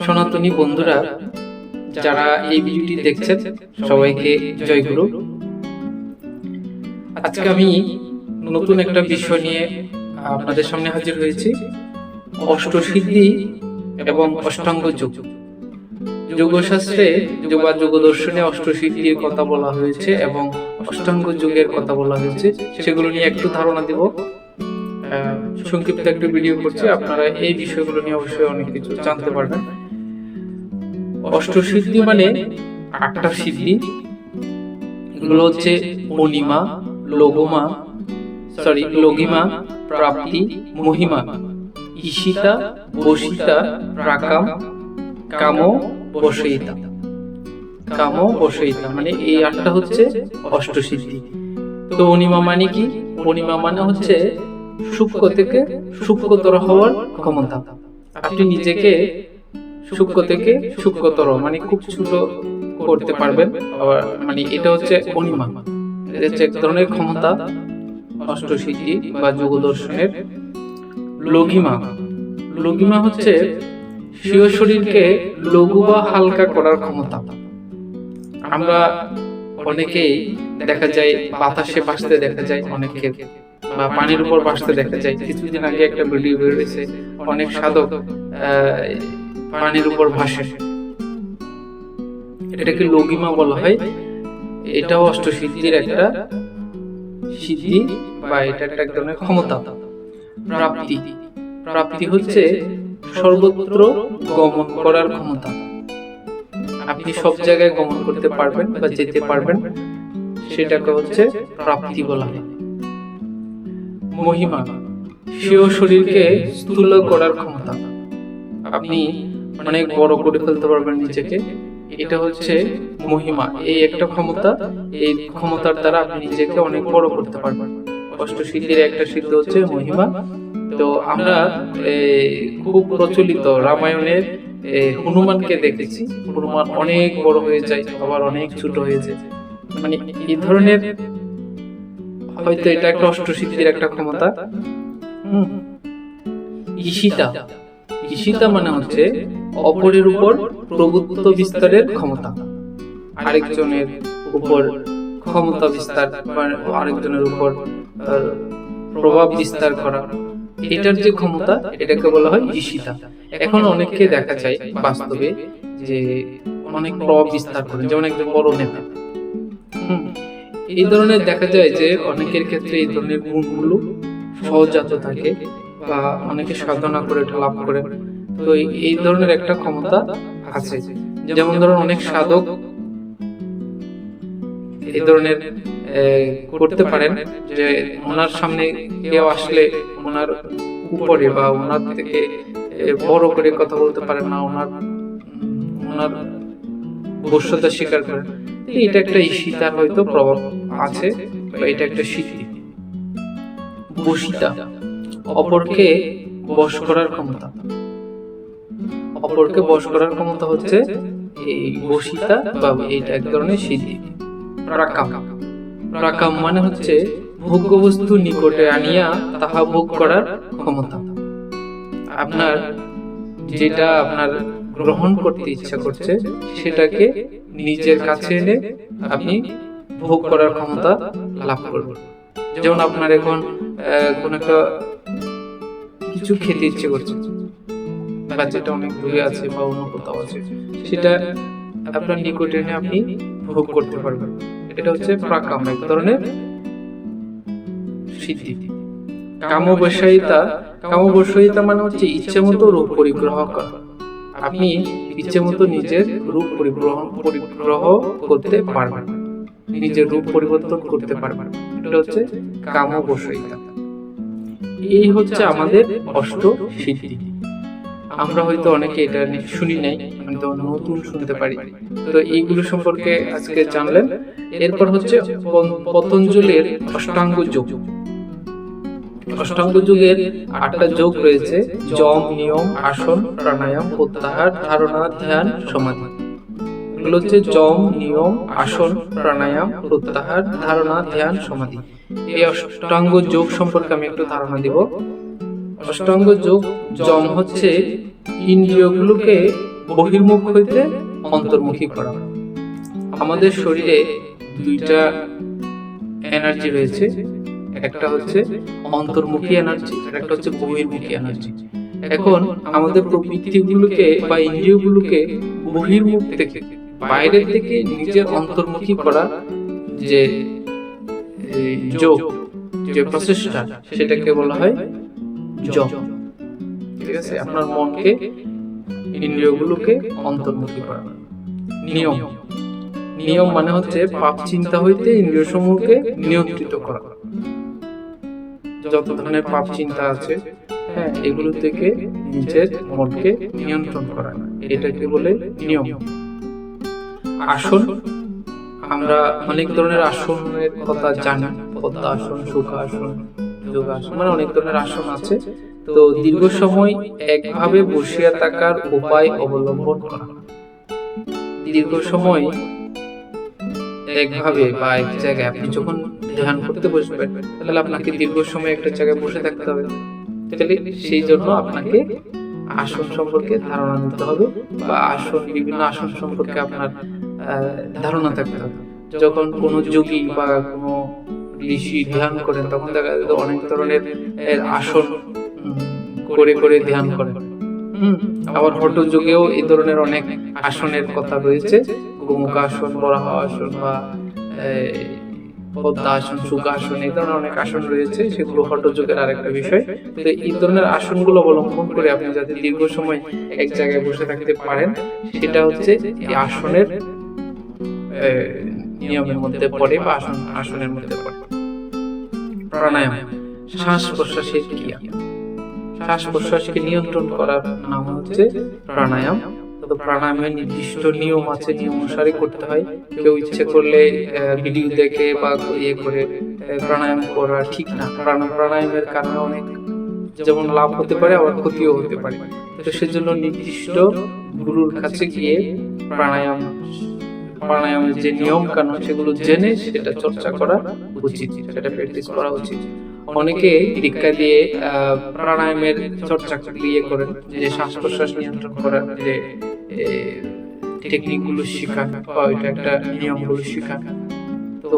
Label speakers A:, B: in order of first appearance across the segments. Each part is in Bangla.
A: সনাতনী বন্ধুরা যারা এই ভিডিওটি দেখছেন সবাইকে জয়গুরু। আজকে আমি নতুন একটা বিষয় নিয়ে আপনাদের সামনে হাজির হয়েছি। অষ্টসিদ্ধি এবং অষ্টাঙ্গ যোগ। যোগশাস্ত্রে বা যোগদর্শনে অষ্টসিদ্ধির কথা বলা হয়েছে এবং অষ্টাঙ্গ যোগের কথা বলা হয়েছে, সেগুলো নিয়ে একটু ধারণা দেব। সংক্ষিপ্ত একটা ভিডিও করছি, আপনারা এই বিষয়গুলো নিয়ে অবশ্যই অনেক কিছু জানতে পারবেন। অষ্টসিদ্ধি মানে 8টা সিদ্ধি। এগুলো হচ্ছে অনিমা, লঘিমা, প্রাপ্তি, মহিমা, ঈশিতা, বশিতা, প্রাকাম, কাম, বশয়িতা। মানে এই 8টা হচ্ছে অষ্টসিদ্ধি। তো অনিমা মানে কি? অনিমা মানে হচ্ছে সূক্ষ্ম থেকে সূক্ষ্মতর হওয়ার ক্ষমতা। আপনি নিজেকে সূক্ষ্ম থেকে সূক্ষ্মতর মানে খুব ছোট করতে পারবেন, মানে এটা হচ্ছে অনিমা। এটা হচ্ছে এক ধরনের ক্ষমতা অষ্টসিদ্ধি বা যোগ দর্শনের। লঘিমা হচ্ছে স্বীয় শরীরকে লঘু বা হালকা করার ক্ষমতা। আমরা অনেকেই দেখা যায় বাতাসে ভাসতে দেখা যায়, অনেকে বা পানির উপর ভাসতে দেখা যায়। কিছুদিন আগে একটা ভিডিও বের হয়েছে, অনেক সাধক পানির উপর ভাসে, এটাকে লঘিমা বলা হয়। এটাও অষ্টসিদ্ধির একটা সিদ্ধি বা এটা একটা ধরনের ক্ষমতা। প্রাপ্তি হচ্ছে সর্বত্র গমন করার ক্ষমতা। আপনি সব জায়গায় গমন করতে পারবেন বা যেতে পারবেন, সেটাকে হচ্ছে প্রাপ্তি বলা হয়। মহিমা স্বীয় শরীরকে স্থূল করার ক্ষমতা। আপনি অনেক বড় করে ফেলতে পারবেন নিজেকে, এটা হচ্ছে মহিমা। এই একটা ক্ষমতা, এই ক্ষমতার দ্বারা আপনি নিজেকে অনেক বড় করতে পারবেন। অষ্টসিদ্ধির একটা সিদ্ধ হচ্ছে মহিমা। তো আমরা খুব প্রচলিত রামায়ণের হনুমানকে দেখেছি। হনুমান অনেক বড় হয়ে যায়, আবার অনেক ছোট হয়ে যায়। মানে এই ধরনের হয়তো এটা একটা অষ্টসিদ্ধির একটা ক্ষমতা। ঈশিতা মানে হচ্ছে অপরের উপর প্রভুত্ব বিস্তারের ক্ষমতা। আরেকজনের উপর ক্ষমতা বিস্তার, আরেকজনের উপর প্রভাব বিস্তার করা, এটার যে ক্ষমতা, এটাকে বলা হয় ঈশিতা। এখন অনেককে দেখা যায় বাস্তবে যে অনেক প্রভাব বিস্তার করে, যেমন একজন বড় নেতা। এই ধরনের দেখা যায় যে অনেকের ক্ষেত্রে এই ধরনের গুণগুলো সহজাত থাকে বা অনেকে সাধনা করে এটা লাভ করে। তো এই ধরনের একটা ক্ষমতা আছে। যেমন ধরুন অনেক সাধক এই ধরনের করতে পারেন যে ওনার সামনে কেউ আসলে ওনার উপরে বা ওনার থেকে বড় করে কথা বলতে পারেন না, ওনার বশ্যতা স্বীকার করেন। এটা একটা ঈশিতার হয়তো প্রভাব আছে বা এটা একটা সিদ্ধি। বশিতা অপরকে বশ করার ক্ষমতা। অপরকে বশ করার ক্ষমতা হচ্ছে এই বশিতা বা এইটা এক ধরনের সিদ্ধি। প্রাকাম মানে হচ্ছে ভোগ্য বস্তু নিকটে আনিয়া তাহা ভোগ করার ক্ষমতা। আপনার যেটা আপনার গ্রহণ করতে ইচ্ছা করছে সেটাকে নিজের কাছে এনে আপনি ভোগ করার ক্ষমতা লাভ করবেন। যেমন আপনার এখন কোন একটা কিছু খেতে ইচ্ছে করছে, বা যেটা অনেক দূরে আছে বা অন্য কোথাও আছে, সেটা আপনার নিকটে এনে আপনি ভোগ করতে পারবেন। এটা হচ্ছে প্রাকাম, এক ধরনের সিদ্ধি। কামবশয়িতা মানে হচ্ছে ইচ্ছে মতো রূপ পরিগ্রহ করা। আপনি ইচ্ছে মতো নিজের রূপ পরিগ্রহ করতে পারবেন, নিজের রূপ পরিবর্তন করতে পারবেন। এটা হচ্ছে কামবশয়িতা। এই হচ্ছে আমাদের অষ্ট সিদ্ধি। আমরা হয়তো অনেকে এটা শুনি নাই, কিন্তু নতুন শুনতে পারি। তো এইগুলো সম্পর্কে আজকে জানলেন। এরপর হচ্ছে পতঞ্জলির অষ্টাঙ্গ যোগ। অষ্টাঙ্গ যোগের 8টা যোগ রয়েছে: যম, নিয়ম, আসন, প্রাণায়াম, প্রত্যাহার, ধারণা, ধ্যান, সমাধি। এগুলো হচ্ছে যম, নিয়ম, আসন, প্রাণায়াম, প্রত্যাহার, ধারণা, ধ্যান, সমাধি। এই অষ্টাঙ্গ যোগ সম্পর্কে আমি একটু ধারণা দিব। অষ্টাঙ্গ যোগ, যম হচ্ছে ইন্দ্রিয়গুলোকে বহির্মুখ হইতে অন্তর্মুখী করা। আমাদের শরীরে দুইটা এনার্জি রয়েছে, একটা হচ্ছে অন্তর্মুখী এনার্জি আর একটা হচ্ছে বহির্মুখী এনার্জি। এখন আমাদের প্রবৃত্তিগুলোকে বা ইন্দ্রিয়গুলোকে বহির্মুখ থেকে বাইরের থেকে নিজের অন্তর্মুখী করা যে যোগ, যে প্রসেসটা, সেটাকে বলা হয় জপ। ঠিক আছে, আপনার মনকে ইন্দ্রিয়গুলোকে অন্তর্মুখী করা। নিয়ম, নিয়ম মানে হচ্ছে পাপ চিন্তা হইতে ইন্দ্রিয় সমূহকে নিয়ন্ত্রিত করা। যত ধরনের পাপ চিন্তা আছে, হ্যাঁ, এগুলো থেকে নিজের মনকে নিয়ন্ত্রণ করা, এটাকে বলে নিয়ম। আসন, আমরা অনেক ধরনের আসনের কথা জানি, পদ্মাসন, সুখাসন, যোগাসন, মানে অনেক ধরনের আসন আছে। তো দীর্ঘ সময় একভাবে বসিয়া থাকার উপায় অবলম্বন করা। দীর্ঘ সময় একভাবে বা এক জায়গায় আপনি যখন ধ্যান করতে বসবেন, তাহলে আপনাকে দীর্ঘ সময় একটা জায়গায় বসে থাকতে হবে। তাহলে সেই জন্য আপনাকে আসন সম্পর্কে ধারণা নিতে হবে, বা আসন, বিভিন্ন আসন সম্পর্কে আপনার ধারণা থাকতে হবে। যখন কোনো যোগী বা কোনো ঋষি ধ্যান করেন, তখন দেখা যায় অনেক ধরনের আসন করে করে ধ্যান করেন। আবার হঠ যোগেও এই ধরনের অনেক আসনের কথা রয়েছে, গোমুখাসন, বরাহাসন বা পদ্মাসন, সুখাসন, এই ধরনের অনেক আসন রয়েছে, সেগুলো হঠ যোগের আরেকটা বিষয়। তো এই ধরনের আসনগুলো অবলম্বন করে আপনি যাতে দীর্ঘ সময় এক জায়গায় বসে থাকতে পারেন, সেটা হচ্ছে এই আসনের নিয়মের মধ্যে পড়ে বা আসনের মধ্যে পড়ে। প্রাণায়াম, শ্বাস প্রশ্বাসের ক্রিয়া। শ্বাস প্রশ্বাসকে নিয়ন্ত্রণ করার নাম হচ্ছে প্রাণায়াম। তো প্রাণায়ামের নির্দিষ্ট নিয়ম আছে, নিয়ম অনুসারে করতে হয়। কেউ ইচ্ছে করলে ভিডিও দেখে বা ইয়ে করে প্রাণায়াম করা ঠিক না। প্রাণায়ামের কারণে অনেক যেমন লাভ হতে পারে, আবার ক্ষতিও হতে পারে। তো সেজন্য নির্দিষ্ট গুরুর কাছে গিয়ে প্রাণায়ামের যে নিয়ম কানুন, সেগুলো জেনে সেটা চর্চা করা উচিত, সেটা প্র্যাকটিস করা উচিত। অনেকে দীক্ষা দিয়ে প্রাণায়ামের চর্চা দিয়ে করেন, যে শ্বাস প্রশ্বাস নিয়ন্ত্রণ করার যে টেকনিক গুলো শিখান বা ওইটা একটা নিয়মগুলো শিখান। তো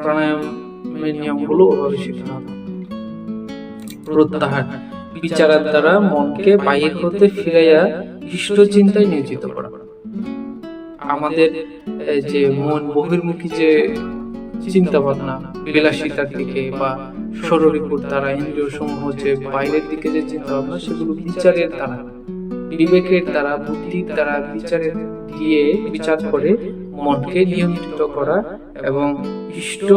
A: প্রাণায়ামের নিয়মগুলো ওভাবে শেখানো হবে। প্রত্যাহার, বিচারের দ্বারা মনকে বাহির হতে ফিরাইয়া ইষ্ট চিন্তায় নিয়োজিত করা। আমাদের যে মন বহির্মুখী যে চিন্তা ভাবনা, বিলাসিতার দিকে বা শরীরের দ্বারা ইন্দ্রিয় সমূহ যে বাইরের দিকে যে চিন্তা ভাবনা, সেগুলো বিচারের দ্বারা, বিবেকের দ্বারা, বুদ্ধির দ্বারা বিচার করে মনকে নিয়ন্ত্রিত করা এবং ইষ্ট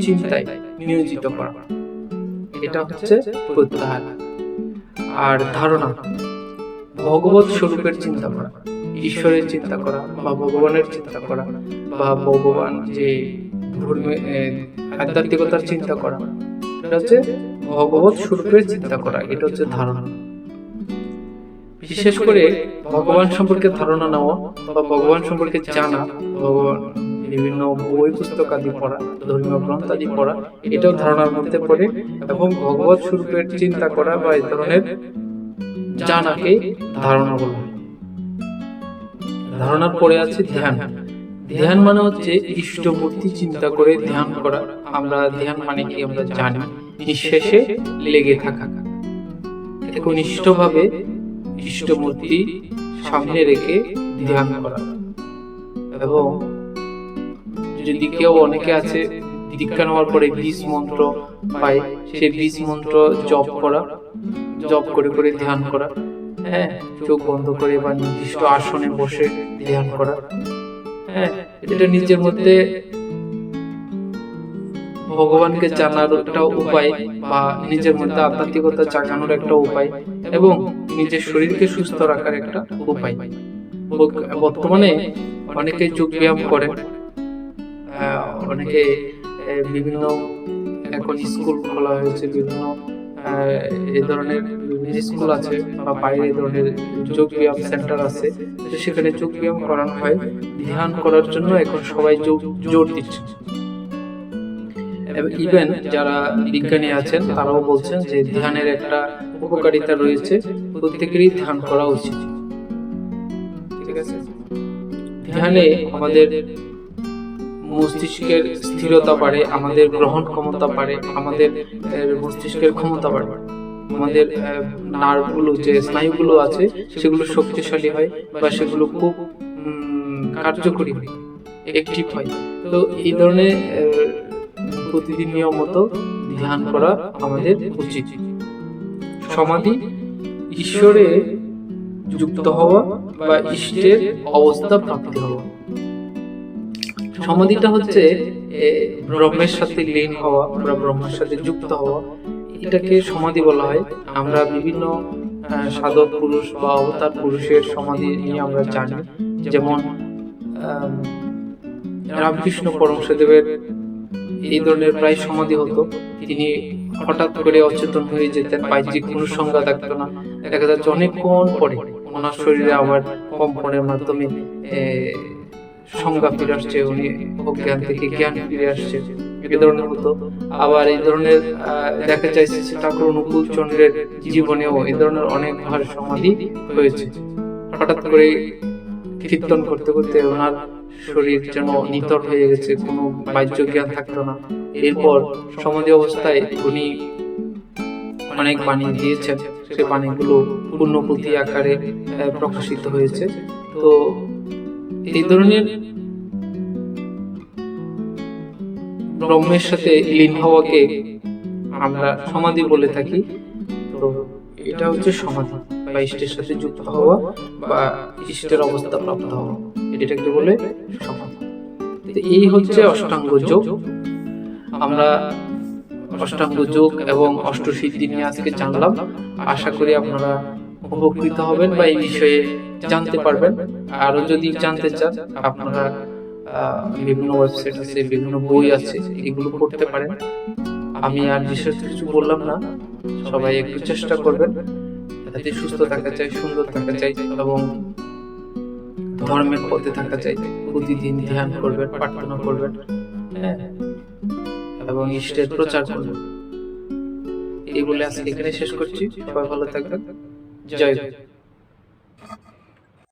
A: চিন্তায় নিয়োজিত করা, এটা হচ্ছে প্রত্যাহার। আর ধারণা, ভগবত স্বরূপের চিন্তা করা, ঈশ্বরের চিন্তা করা বা ভগবানের চিন্তা করা বা ভগবান যে আধ্যাত্মিকতার চিন্তা করা, এটা হচ্ছে ভগবত স্বরূপের চিন্তা করা, এটা হচ্ছে ধারণা। বিশেষ করে ভগবান সম্পর্কে ধারণা নেওয়া বা ভগবান সম্পর্কে জানা, ভগবান বিভিন্ন বই পুস্তক আদি পড়া, ধর্মীয় গ্রন্থ আদি পড়া, এটাও ধারণার মধ্যে পড়ে। এবং ভগবত স্বরূপের চিন্তা করা বা এই ধরনের জানাকে ধারণা বলা। ধারণার পরে আছে ধ্যান। ধ্যান মানে হচ্ছে ইষ্টমূর্তি চিন্তা করে ধ্যান করা। আমরা ধ্যান মানে কি আমরা জানি, নিঃশেষে লেগে থাকা, একনিষ্ঠভাবে ইষ্টমূর্তি সামনে রেখে ধ্যান করা। এবং যদি কেউ, অনেকে আছে দীক্ষা নেওয়ার পরে বীজ মন্ত্র পায়, সেই বীজ মন্ত্র জপ করা, জপ করে করে ধ্যান করা, হ্যাঁ, চোখ বন্ধ করে বা নির্দিষ্ট আসনে বসে ধ্যান করা। হ্যাঁ, এটা নিজের মধ্যে ভগবানকে জানার একটা উপায় বা নিজের মধ্যে আধ্যাত্মিকতা জাগানোর একটা উপায় এবং নিজের শরীরকে সুস্থ রাখার একটা উপায়। বর্তমানে অনেকে যোগ ব্যায়াম করেন, অনেকে বিভিন্ন এখন স্কুল খোলা হয়েছে, বিভিন্ন এই ধরনের স্কুল আছে বা বাইরে এই ধরনের যোগ ব্যায়াম সেন্টার আছে, সেখানে যোগ ব্যায়াম করানো হয়। ধ্যান করার জন্য এখন সবাই জোর দিচ্ছে। ইভেন যারা বিজ্ঞানী আছেন তারাও বলছেন যে ধ্যানের একটা উপকারিতা রয়েছে। প্রত্যেকেরই ধ্যান করা উচিত। ঠিক আছে, ধ্যানে আমাদের মস্তিষ্কের স্থিরতা বাড়ে, আমাদের গ্রহণ ক্ষমতা বাড়ে, আমাদের মস্তিষ্কের ক্ষমতা বাড়ে, আমাদের নার্ভগুলো যে স্নায়ুগুলো আছে সেগুলো শক্তিশালী হয় বা সেগুলো খুব কার্যকরী হয়, অ্যাক্টিভ হয়। তো এই ধরনের প্রতিদিন নিয়মিত ধ্যান করা আমাদের উচিত। সমাধি ঈশ্বরে যুক্ত হওয়া বা ইষ্টের অবস্থা প্রাপ্তি হওয়া। সমাধিটা হচ্ছে ব্রহ্মের সাথে লীন হওয়া বা ব্রহ্মের সাথে যুক্ত হওয়া, এটাকে সমাধি বলা হয়। আমরা বিভিন্ন সাধক পুরুষ বা অবতার পুরুষের সমাধি নিয়ে আমরা জানি, যেমন রামকৃষ্ণ পরমহংসদেবের এই ধরনের প্রায় সমাধি হতো। তিনি হঠাৎ করে অচেতন হয়ে যেতেন, বাহ্যিক কোনো সংজ্ঞা থাকতো না, দেখা যাচ্ছে অনেকক্ষণ পরে ওনার শরীরে আবার কম্পনের মাধ্যমে সংজ্ঞা ফিরে আসছে, উনি অজ্ঞান থেকে জ্ঞান ফিরে আসছে, এই ধরনের হতো। আবার এই ধরনের দেখা যায় ঠাকুর অনুকূল চন্দ্রের জীবনেও এই ধরনের অনেকবার সমাধি হয়েছে। হঠাৎ করে কীর্তন করতে করতে ওনার শরীর যেন নিতর হয়ে গেছে, কোনো বাহ্য জ্ঞান থাকতো না। এরপর সমাধি অবস্থায় উনি অনেক বাণী দিয়েছেন, সে বাণীগুলো পূর্ণপুঁথি আকারে প্রকাশিত হয়েছে। তো এই ধরনের ব্রহ্মের সাথে লীন হওয়াকে আমরা সমাধি বলে থাকি। তো এটা হচ্ছে সমাধি বা ইষ্টের সাথে যুক্ত হওয়া বা ইষ্টের অবস্থা প্রাপ্ত হওয়া, এটাকে বলে সমাধি। এই হচ্ছে অষ্টাঙ্গ যোগ। আমরা অষ্টাঙ্গ যোগ এবং অষ্টসিদ্ধি নিয়ে আজকে জানলাম। আশা করি আপনারা উপকৃত হবেন বা এই বিষয়ে জানতে পারবেন। আরো যদি জানতে চান আপনারা বিভিন্ন ওয়েবসাইট আছে, বিভিন্ন বই আছে, এগুলো পড়তে পারেন। আমি আর বিশেষ কিছু বললাম না, সবাই একটু চেষ্টা করবেন যাতে সুস্থ থাকা চাই, সুন্দর থাকা চাই এবং ধর্মের পথে থাকা চাই। প্রতিদিন ধ্যান করবেন, প্রার্থনা করবেন, এবং ইষ্টের প্রচার করবেন। এই বলে আজকে এখানে শেষ করছি। সবাই ভালো থাকবেন। জয় গুরু।